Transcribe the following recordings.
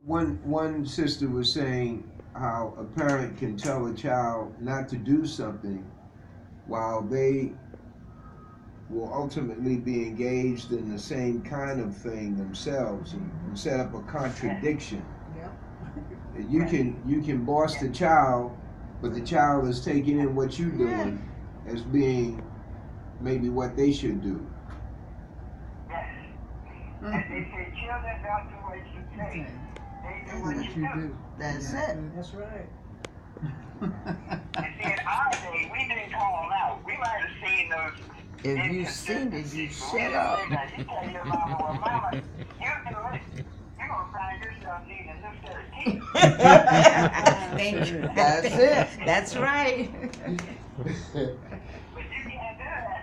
one sister was saying how a parent can tell a child not to do something while they will ultimately be engaged in the same kind of thing themselves and set up a contradiction. Yep. You can boss the child, but the child is taking in what you're doing as being maybe what they should do. Yes. And they say children don't do what you say. They do what you do. That's it. That's right. And see, in our day, we didn't call them out. We might have seen those. If you seen it, you shut up. You tell your mama, well, mama, you do it. You're going to find yourself needing a new set of teeth. Thank you. That's it. That's right. But you can't do that.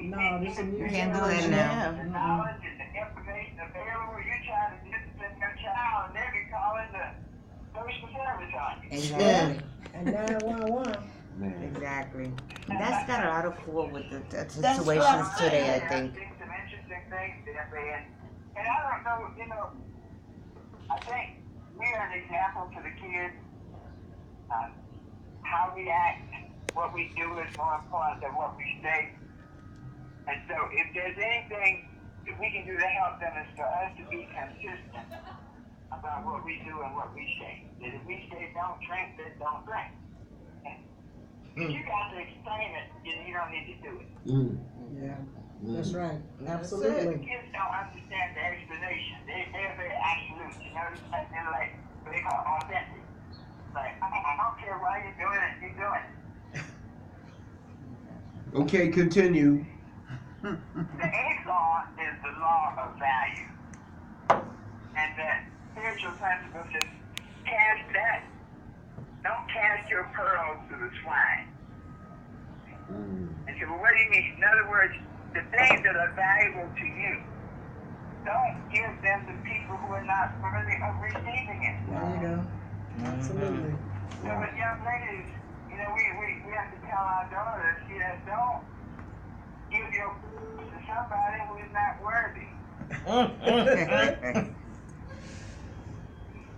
No, this is a new Can't do that generation. now. The knowledge and the information available, you try to discipline your child, and they'll be calling the social service on you. Exactly. And 911. Exactly. And that's got a lot of pull with the situations today, I think. Some interesting things there, and I don't know, I think we are an example to the kids. How we act, what we do is more important than what we say. And so if there's anything that we can do to help them is for us to be consistent about what we do and what we say. That if we say don't drink, then don't drink. If you got to explain it, you don't need to do it. Yeah, that's right. The Absolutely. kids don't understand the explanation. They're very absolute. They're like what they call authentic. Like, I don't care why you're doing it, you're doing it. Okay, continue. The eighth law is the law of value. And the spiritual principle says, don't cast your pearls to the swine. And so, well, what do you mean? In other words, the things that are valuable to you, don't give them to people who are not worthy of receiving it. There you go. Absolutely. So, but young ladies, we have to tell our daughters, don't give your to somebody who is not worthy.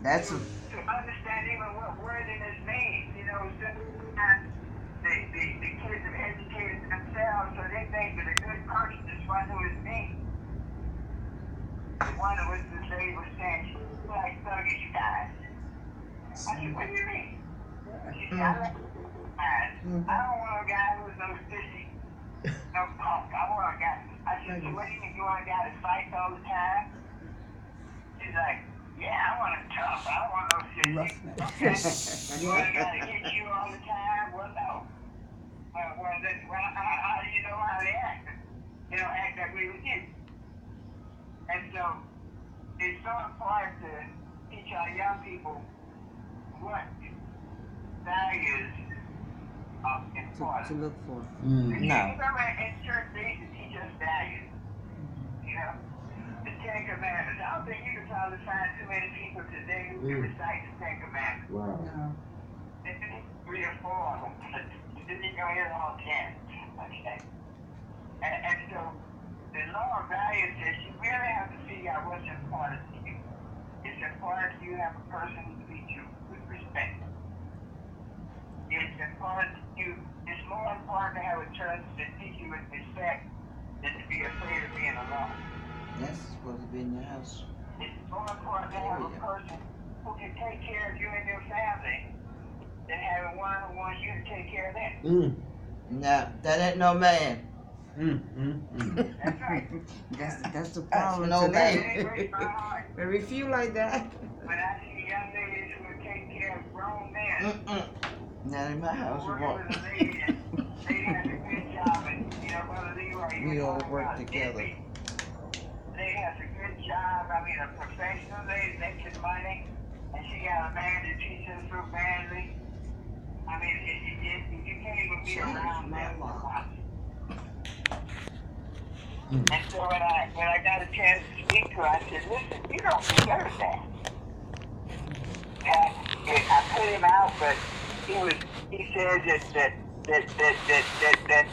That's to understand even what worthiness means. Sometimes the kids have educated themselves, so they think that a good person is one who is mean. The one who was the lady was saying, she like thuggish guys. I said, what do you mean? She said, I like guys. I don't want a guy who's no sissy, no punk. I want a guy. I said, so what do you mean? You want a guy that fights all the time? She's like, yeah, I want a tough. I don't want no sissy. Okay. You want a guy that hits you all the time? Well, no. How do you know how they act? They don't act that way with you. And so, it's so important to teach our young people what values are important. to look for. No. Remember in church they used to teach us values. The Ten Commandments. I don't think you can probably find too many people today who can recite the Ten Commandments. Wow. No. There's 3 or 4 of them. You didn't go here all 10. Okay. And so the law of values says you really have to figure out what's important to you. It's important to you to have a person who treats you with respect. It's important to you. It's more important to have a church that treats you with respect than to be afraid of being alone. That's supposed to be in your house. It's more important to have a person who can take care of you and your family than having one who wants you to take care of them. No, that ain't no man. That's right. That's the problem today. Very few like that. When I see young ladies who will take care of grown men, Not in my house. working with a lady and lady has a good job, and Brother Leroy, We all work together. Lady has a good job, a professional lady making money, and she got a man that treats her so badly. You can't even be around them for once. And so when I got a chance to speak to her, I said, listen, you don't deserve that. I put him out, but he said that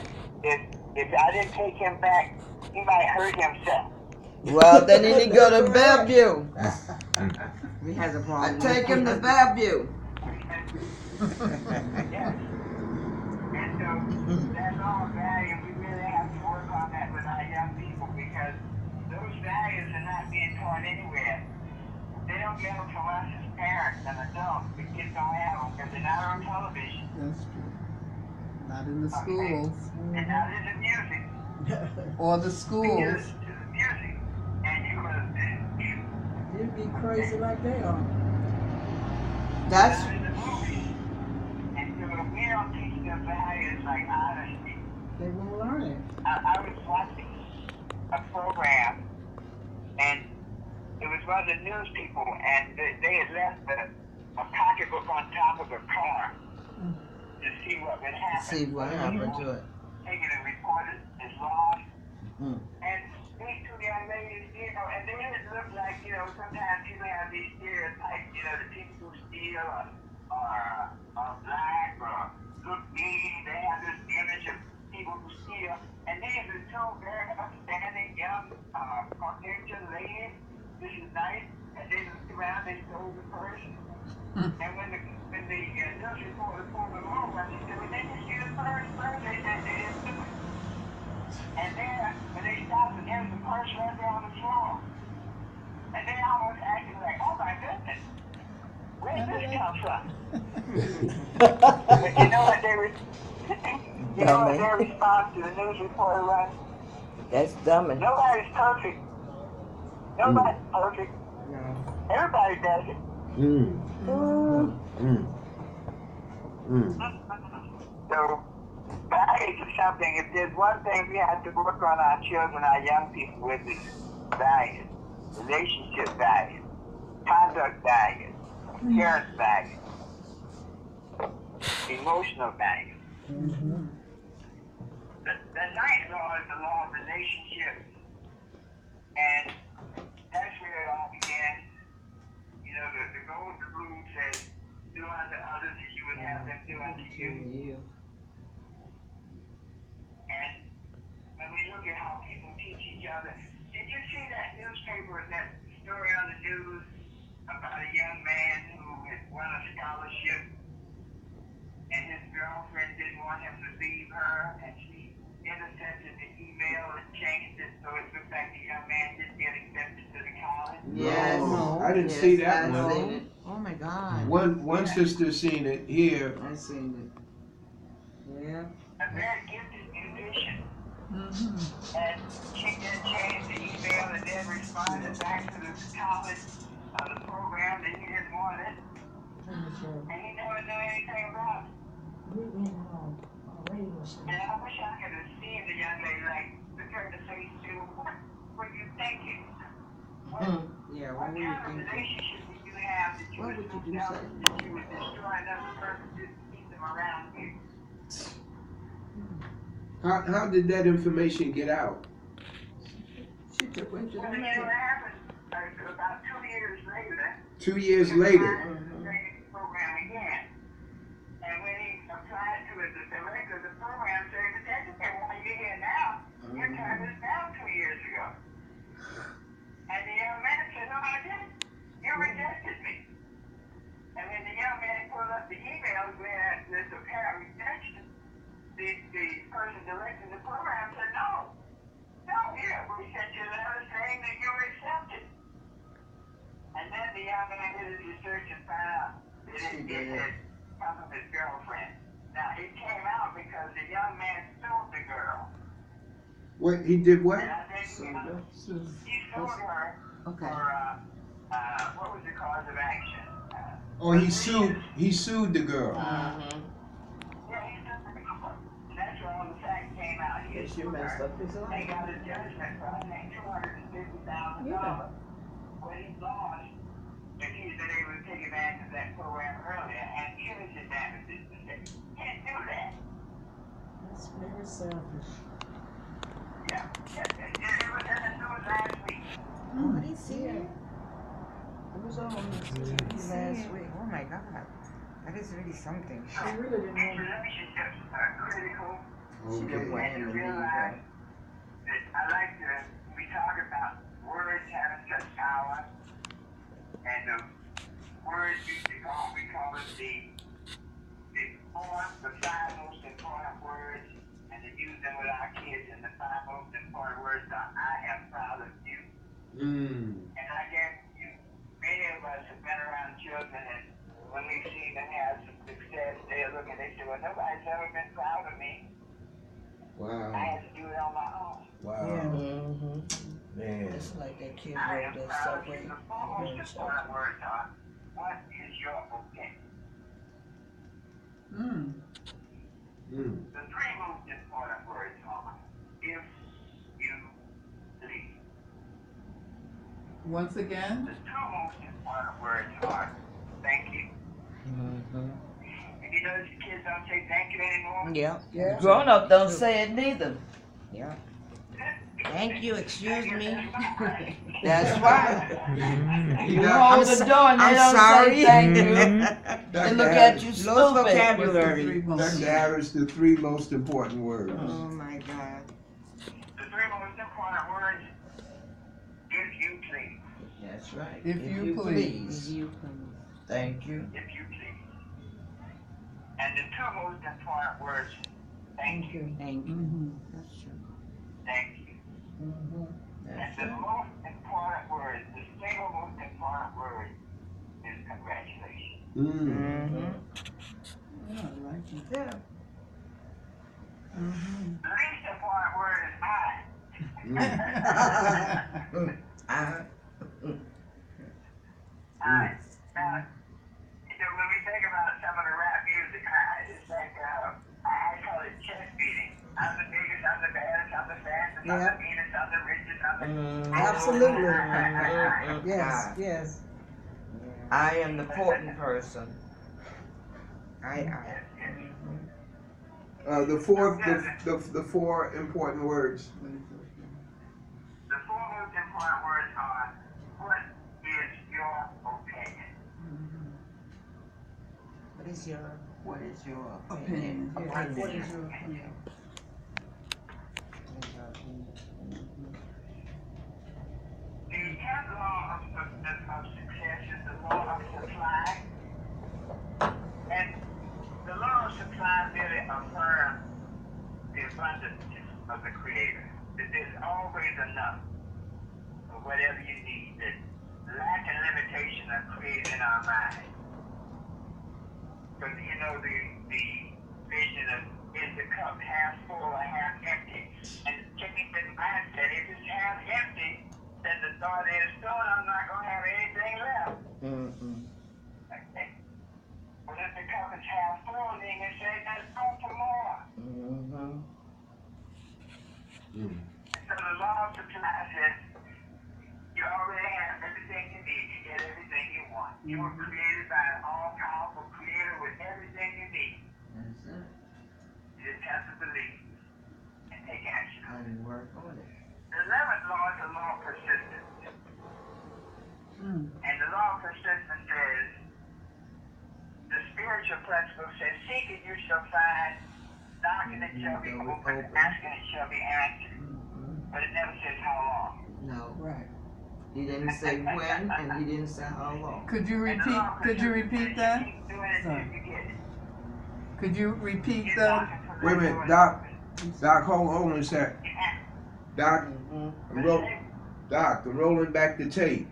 if I didn't take him back, he might hurt himself. Well, then he need to go to Bellevue. He has a I problem. take him to Bellevue. Yes. And so that's all value. We really have to work on that with our young people because those values are not being taught anywhere. They don't get them from us as parents and adults. The kids don't have them because they're not on television. That's true. Not in the schools. They're not in the music. Or the We schools. get to the music. And You'd be crazy like they are. That's in the movies. And so if we don't teach them values like honesty. They won't learn it. I was watching a program and it was one of the news people and they had left a pocketbook on top of a car to see what would happen. see what happened to it. Taking and reported is lost. Mm. And these two young ladies, you know, and they didn't look like, you know, sometimes people have these stereotypes, you know, the people who steal are black or look mean. They have this image of people who steal. And these are two very upstanding young Caucasian ladies. This is nice. And they looked around, they stole the purse. And when the news reporter pulled them over, they said, well, didn't you see the purse? They said they didn't do it. And then when they stopped and there's the purse right there on the floor. And they almost acted like, oh my goodness, where did this come from? But you know what their response to the news reporter was? That's dummy. Nobody's perfect. Nobody's perfect. No. Everybody does it. Mm. Mm. Mm. So, values is something, if there's one thing we have to work on our children, our young people with is values, relationship values, conduct values, appearance values, emotional values. Mm-hmm. The ninth law is the law of relationships, and that's where it all began. You know, the golden rule says, do unto others as you would have them do unto you. And when we look at how people teach each other, did you see that newspaper, that story on the news about a young man who had won a scholarship and his girlfriend didn't want him to leave her and she intercepted the email and changed it so it looked like the young man didn't get accepted to the college? Yes. No, I didn't see that I've one. seen it. Oh my God. One sister seen it here. I seen it. Yeah. A very gifted musician. And she then changed the email and then responded back to the college the program that he didn't want it. And he never knew anything about it. And I wish I could have seen the young lady, like, look her in the face and say, well, what were you thinking? Yeah, What what were you kind of thinking? relationship did you have that you What would would you do, that say? you would destroy another person just to keep them around you? How did that information get out? She took one to the Well, you know man. what happened? About 2 years later, 2 years later. the program again. And when he applied to it, the director of the program said, that's okay, why you're here now? Your time is down 2 years ago. And the young man said, no, I didn't. You rejected me. And when the young man pulled up the emails where there's apparent rejection, the person directing the program said, no, here, we sent you a letter saying that you were accepted. And then the young man did his research and found out that it had come from his girlfriend. Now, it came out because the young man sued the girl. What he did? What? And I think he sued her Okay. for, what was the cause of action? Oh, he sued the girl. Yeah, he sued the girl. And that's where all the facts came out. He She sued messed her. up his They life. got a judgment for, I think, $250,000. Yeah. What he lost, if he'd been able to take advantage of that program earlier and punitive damages. Can't do that. That's very selfish. Yeah. It was in the news last week. Oh, I didn't see it. It was on last week. Oh my God. That is really something. She really didn't These want it. relationships are critical. She didn't want Okay. him to leave Realize her. that I like to, we talk about work power. And the words used to call, we call it the five most important words, and to use them with our kids. And the five most important words are, I am proud of you. And I guess many of us have been around children, and when we see them have some success, they look and they say, well, nobody's ever been proud of me. Wow. I had to do it on my own. Wow. Yeah. Man. It's like that kid I wrote am that proud of subway. you. The four most important words are, what is your opinion? The three most important words are, if you please. Once again? The two most important words are, thank you. And you notice the kids don't say thank you anymore? Yeah. Yeah. Grown up don't say it neither. Yeah. Thank you, excuse me. That's right. You You know, hold the door and they I'm don't sorry. say thank you. They look at you Lost stupid. What's the vocabulary. three most? Dr. Harris, the three most important words. Oh my God. The three most important words, if you please. That's right. If you please. You Thank you. If you please. And the two most important words, thank you. Thank you. Mm-hmm. That's true. Thank you. And That's the right. most important word, the single most important word is congratulations. Yeah, I like it. Yeah. The least important word is I. I. Now, when we think about some of the rap music, I just think, I call it chest beating. I'm the biggest, I'm the baddest, I'm the fastest, I'm the meanest, I'm the richest, I'm the... Absolutely. Yes, yes. I am the important person. The four important words. The four most important words are, what is your opinion? What is your Opinion. Yeah. What is your opinion? The 10th law of success is the law of supply. And the law of supply really affirms the abundance of the Creator. That there's always enough of whatever you need. That lack and limitation are created in our minds. Because you know the vision of, is the cup half full or half empty? And keeping in mind that if it's half empty, then the thought is, soon I'm not going to have anything left. Okay. But if the cup is half full, then you say, there's room for more. And so the law of supply says, you already have everything you need. You get everything you want. You were created by an all-powerful Creator with everything you need. You just have to believe and take action. And work on it. The 11th law is the law of persistence. And the law of persistence says, the spiritual principle says, seek and you shall find, knocking it shall be opened, asking it shall be answered. But it never says how long. No. Right. He didn't say when, and he didn't say how long. Could you And the law of repeat persistence that? says, keep doing it until you get it. Could you repeat Keep that? knocking till Wait a the minute, door is Doc. open. Doc, hold on a sec. Doc, I'm rolling back the tape.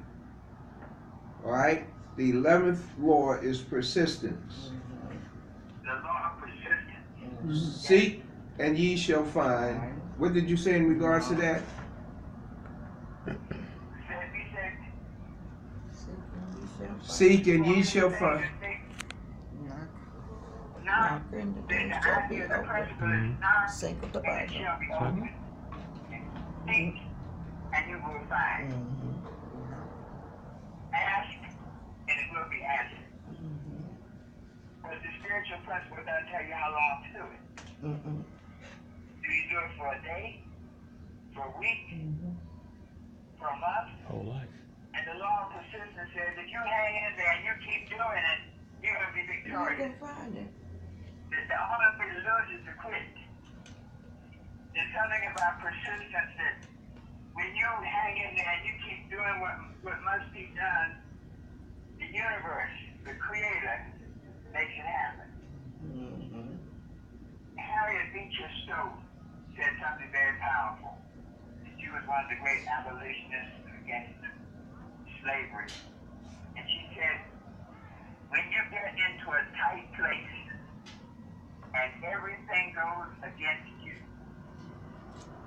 All right? The 11th law is persistence. The law of persistence. Seek and ye shall find. What did you say in regards to that? We said, Seek and ye shall find. knock, And the the door shall be idea, the open. principle is knock, Sake of the and it Bible. shall be open. Seek, and you will find. Ask, and it will be answered. But the spiritual principle doesn't tell you how long to do it. Do you do it for a day? For a week? For a month? Whole life. And the law of persistence says if you hang in there and you keep doing it, you're going to be victorious. Find it. The only way to lose is to quit. There's something about persistence that we when you hang in there and you keep doing what must be done, the universe, the Creator, makes it happen. Mm-hmm. Harriet Beecher Stowe said something very powerful. She was one of the great abolitionists against slavery. And she said, when you get into a tight place and everything goes against you,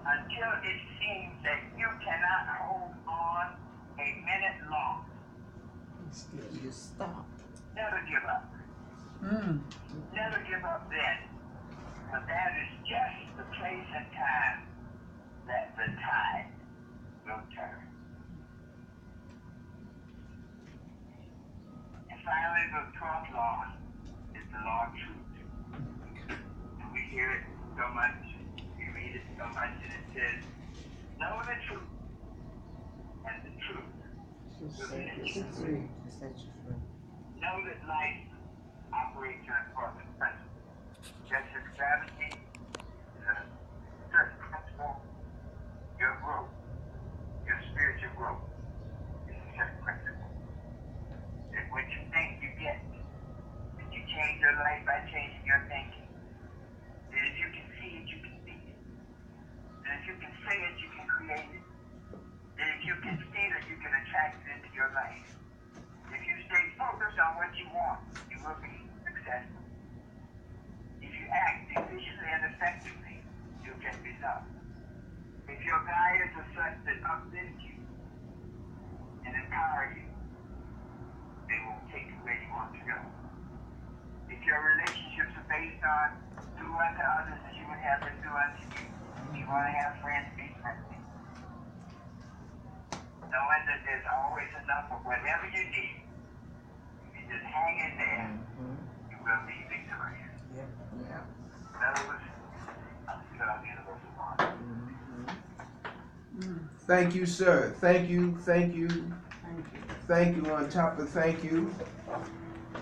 until it seems that you cannot hold on a minute longer, You stop. never give up. Never give up then. But that is just the place and time that the tide will turn. And finally, the 12th law is the law of truth. And we hear it so much, we read it so much, and it says, know the truth, and the truth will set you free. Know that life operates on important principles. Just as gravity is a certain principle, your growth, your spiritual growth is a certain principle. That what you think you get, that you change your life by changing your thinking. That if you can see it, you can see it. That if you can say it, you can create it. That if you can feel it, you can attract it into your life. If you stay focused on what you want, you will be successful. If you act efficiently and effectively, you'll get results. If your guides are such that uplift you and empower you, they will take you where you want to go. If your relationships are based on do unto others as you would have them do unto you, you want to have friends, be friendly. Knowing that there's always enough of whatever you need. If you just hang in there, you will be victorious. Yeah. Those are the 12 universal laws. Thank you, sir. Thank you, thank you. Thank you on top of thank you.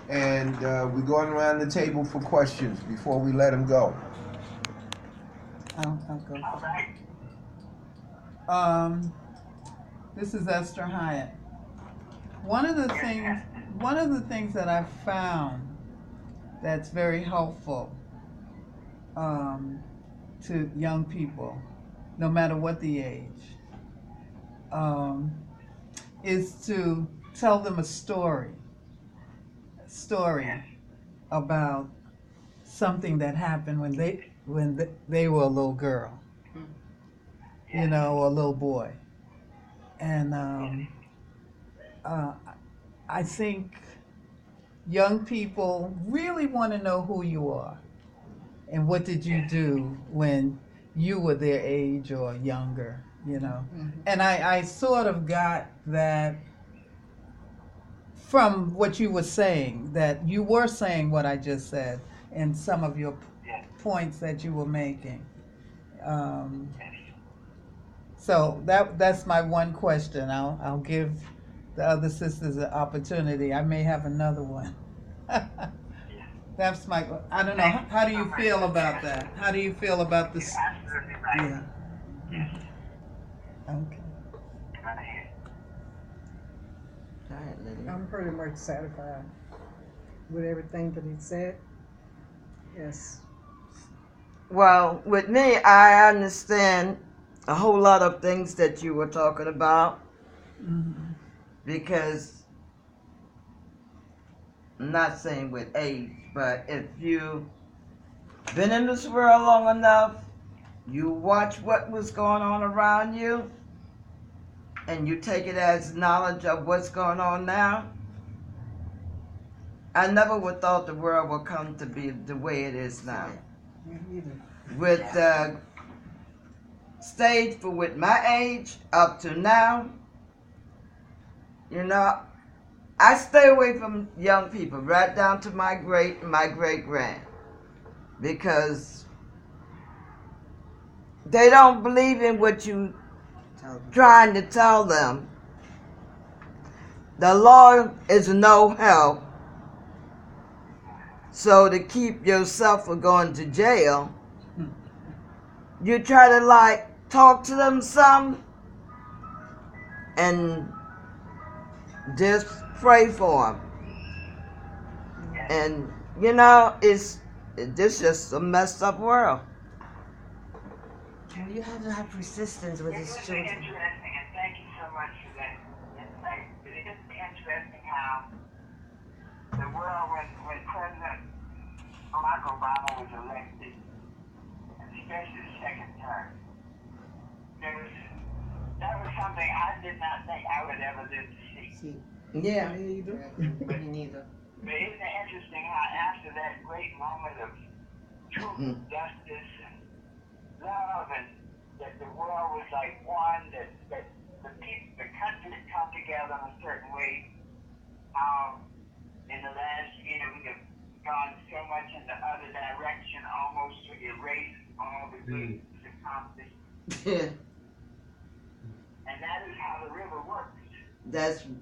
And we're going around the table for questions before we let him go. I'll go. All right. This is Esther Hyatt. One of the things that I've found that's very helpful to young people, no matter what the age, is to tell them a story about something that happened when they were a little girl, you know, or a little boy. And I think young people really want to know who you are and what did you do when you were their age or younger, you know. And I sort of got that from what you were saying, that you were saying what I just said and some of your points that you were making. So that's my one question. I'll give the other sisters an opportunity. I may have another one. That's my. I don't know. How do you feel about that? How do you feel about this? Absolutely right. Yeah. Okay. Right ahead. Go ahead, Lydia. I'm pretty much satisfied with everything that he said. Yes. Well, with me, I understand a whole lot of things that you were talking about because I'm not saying with age, but if you've been in this world long enough, you watch what was going on around you, and you take it as knowledge of what's going on now. I never would thought the world would come to be the way it is now. Me either. With the stage for with my age up to now, you know, I stay away from young people right down to my great grand, because they don't believe in what you trying to tell them. The law is no help. So to keep yourself from going to jail, you try to like talk to them some, and just pray for them. And you know, this just a messed up world. Well, you have to have persistence with his It's children. interesting, and thank you so much for that insight. It is interesting how the world, when President Barack Obama was elected, and especially the second term, that was something I did not think I would ever live to see. Yeah. Me either. Me neither. But isn't it interesting how after that great moment of truth, justice, and love, and that the world was like one, that the people, the country had come together in a certain way. In the last year, we have gone so much in the other direction, almost to erase all the good accomplished. Yeah. And that is how the river works.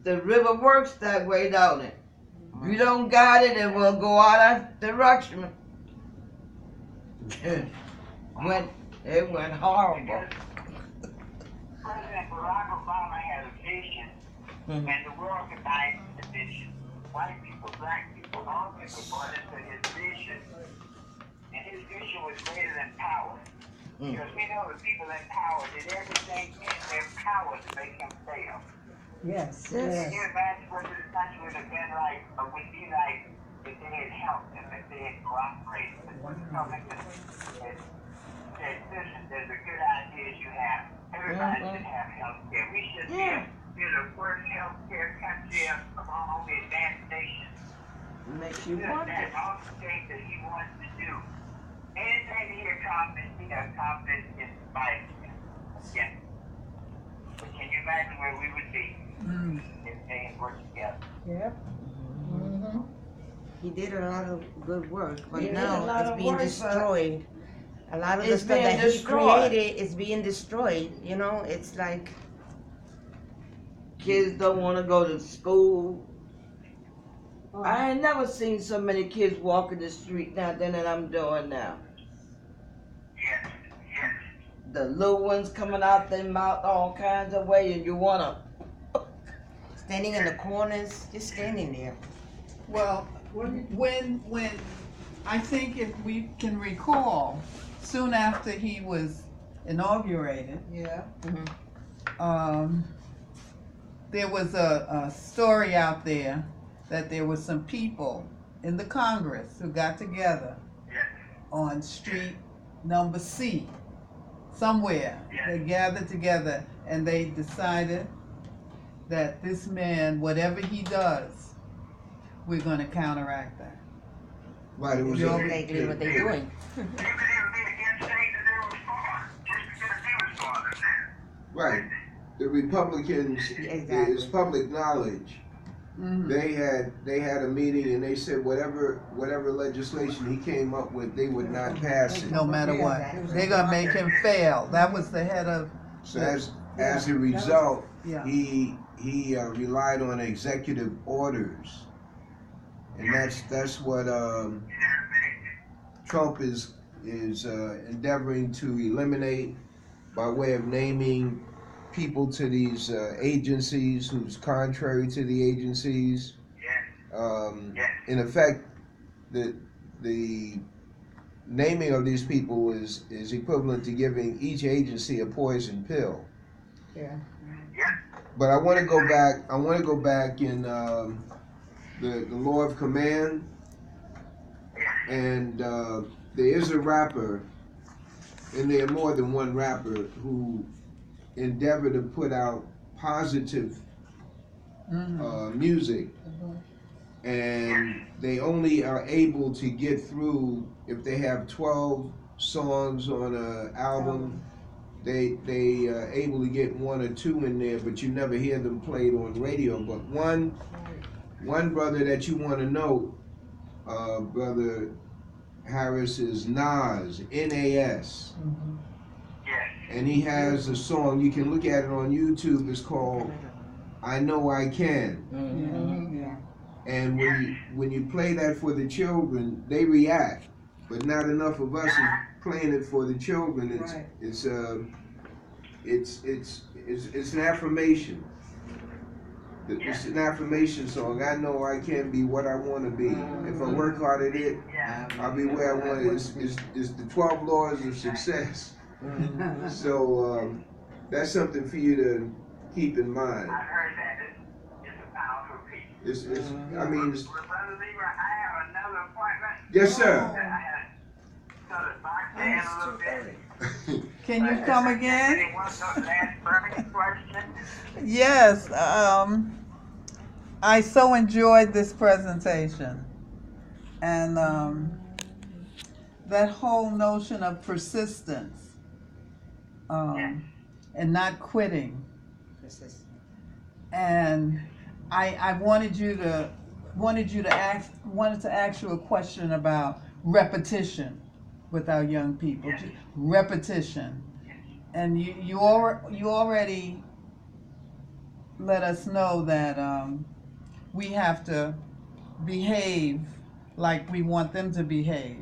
The river works that way, don't it? If you don't got it, it will go out that direction. It went horrible. President Barack Obama had a vision, and the world combined the vision. White people, black people, all people bought into his vision. And his vision was greater than power. Because we know the people in power did everything in their power to make him fail. Yes, Can yes. you imagine what this country would have been like, or would be like, if they had helped him, if they had cooperated? If the public had said, listen, there's a good idea you have. Everybody should have health care. We should be the worst health care country of all the advanced nations. Makes you Just wonder. that, all the things that he wants to do. Anything he accomplished in spite of him. Yeah. But can you imagine where we would be if they had worked together? Yep. Mm-hmm. He did a lot of good work, but He did a lot now it's of being work, but destroyed. A lot of the it's stuff being that he destroyed. created is being destroyed. You know, it's like Kids don't want to go to school. I ain't never seen so many kids walking the street now than I'm doing now. Yes, yes. The little ones coming out their mouth all kinds of way, and you wanna. standing in the corners, just standing there. Well, when I think if we can recall, soon after he was inaugurated, Yeah. there was a story out there that there was some people in the Congress who got together on street number C, somewhere. They gathered together and they decided that this man, whatever he does, we're going to counteract that. Right, it was You know, Exactly what they're doing. You could even be against things that they were for, just because he was for them. right. The Republicans, Exactly. it's public knowledge. They had a meeting and they said whatever legislation he came up with, they would not pass it. No matter what. They're going to make him fail. That was the head of, So as a result, yeah. he relied on executive orders, and that's what Trump is endeavoring to eliminate by way of naming people to these agencies who's contrary to the agencies. In effect, the naming of these people is equivalent to giving each agency a poison pill. Yeah. But I want to go back. I want to go back in the Law of Command, and there is a rapper, and there are more than one rapper who endeavor to put out positive music, and they only are able to get through if they have 12 songs on an album. They are able to get one or two in there, but you never hear them played on radio. But one brother that you want to know, Brother Harris, is Nas, N-A-S. And he has a song, you can look at it on YouTube, it's called I Know I Can. And when you play that for the children, they react. But not enough of us is playing it for the children. It's an affirmation. It's an affirmation song. I know I can be what I want to be. If I work hard at it, Yeah. I'll be where I want it. It's the 12 laws of success. So that's something for you to keep in mind. I've heard that. It's a powerful piece. I mean, Well, Brother Leroy, I have another appointment. yes, sir. I had sort of boxed in a little bit. Can you come again? Anyone got last burning question? Yes. I so enjoyed this presentation, and that whole notion of persistence, and not quitting. And I wanted to ask you a question about repetition with our young people. Yes. Repetition, and you already let us know that we have to behave like we want them to behave,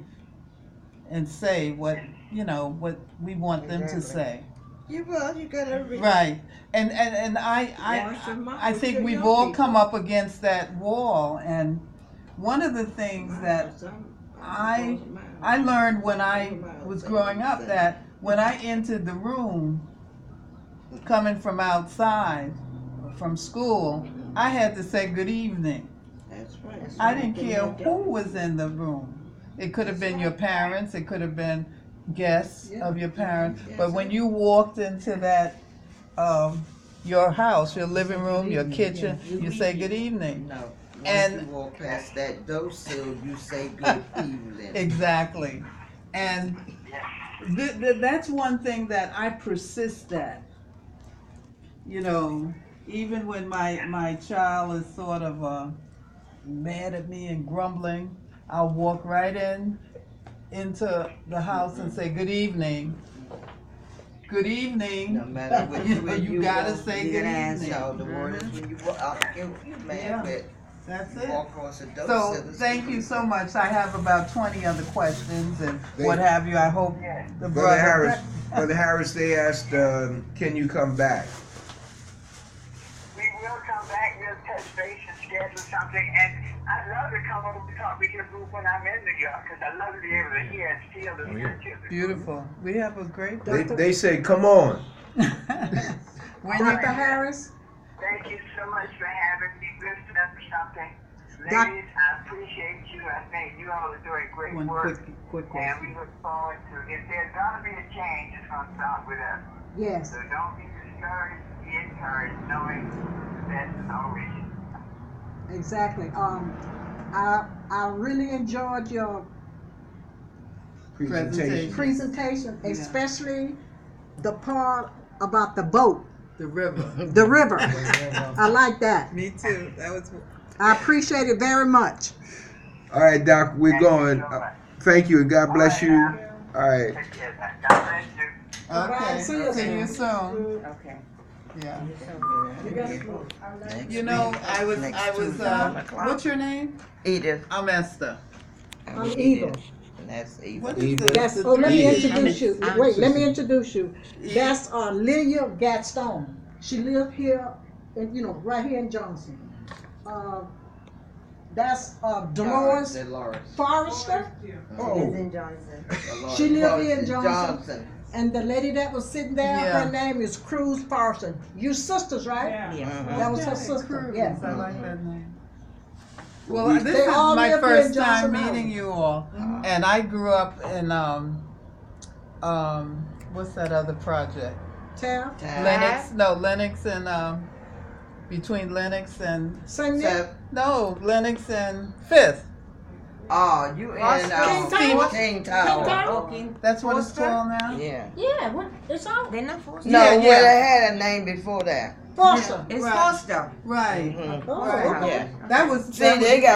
and say what we want them to say. You gotta read. Right. And I think we've all come up against that wall, and one of the things that I learned when I was growing up, that when I entered the room coming from outside from school, I had to say good evening. That's right. I didn't care who was in the room. It could have been your parents, it could have been guests of your parents, but when you walked into that your house, your living room, your kitchen, you say good evening. No. And- Once you walk past that door sill, you say good evening. Exactly. And that's one thing that I persist at. Even when my child is sort of mad at me and grumbling, I'll walk right into the house and say good evening. Good evening. No matter what You gotta say good evening. The word is when you walk out, you man, but That's you it. walk across the door So sill, thank you so much. I have about 20 other questions and They- what have you. I hope the Brother Harris, they asked, can you come back? We will come back, we'll touch base and schedule something, and I'd love to come over and talk with your group when I'm in New York, because I love to be able to hear and feel the children. Beautiful. We have a great They say, come on. when you Dr. Harris, Thank you so much for having me. We'll set up something. Doc- Ladies, I appreciate you. I think you all are doing great one work. quick And question. we look forward to, if there's gonna be a change, it's gonna start with us. yes. So don't be discouraged, be encouraged, knowing that it's already. Exactly. I really enjoyed your Presentation. presentation, especially the part about the boat, The river. the river. I like that. Me too. That was. I appreciate it very much. All right, Doc, we're Thank you going. so much. Thank you, and God bless you. All right. Take care, man. God bless you. Okay. See you See you soon. soon. Okay. Yeah. Next You know, week. I was. Next Tuesday, 1 o'clock. What's your name? Edith. I'm Esther. And I'm we Edith. And that's Edith. What is Edith. it? That's, oh, let me Edith. introduce you. Wait, let me introduce you. That's Lydia Gaston. She lived here, right here in Johnson. That's Dolores Forrester. Oh, in Johnson. She lived here in Johnson. And the lady that was sitting there, Yeah. her name is Cruz Forrester. You sisters, right? Yeah. That was her sister. Yeah. I like that name. Well, We- this They is all my live here in first time Johnson meeting Island. you all, and I grew up in what's that other project? Tab. Lennox and between Lennox and Same name. So, Lennox and Fifth. oh, you in King Tower. Okay. That's what it's Foster? called now. Yeah. Yeah, it's all They're not Foster. No, Yeah, well, yeah. they had a name before that. Foster. It's Right. Foster. Right. Mhm. Oh, Right. okay. Yeah. That was. See, they got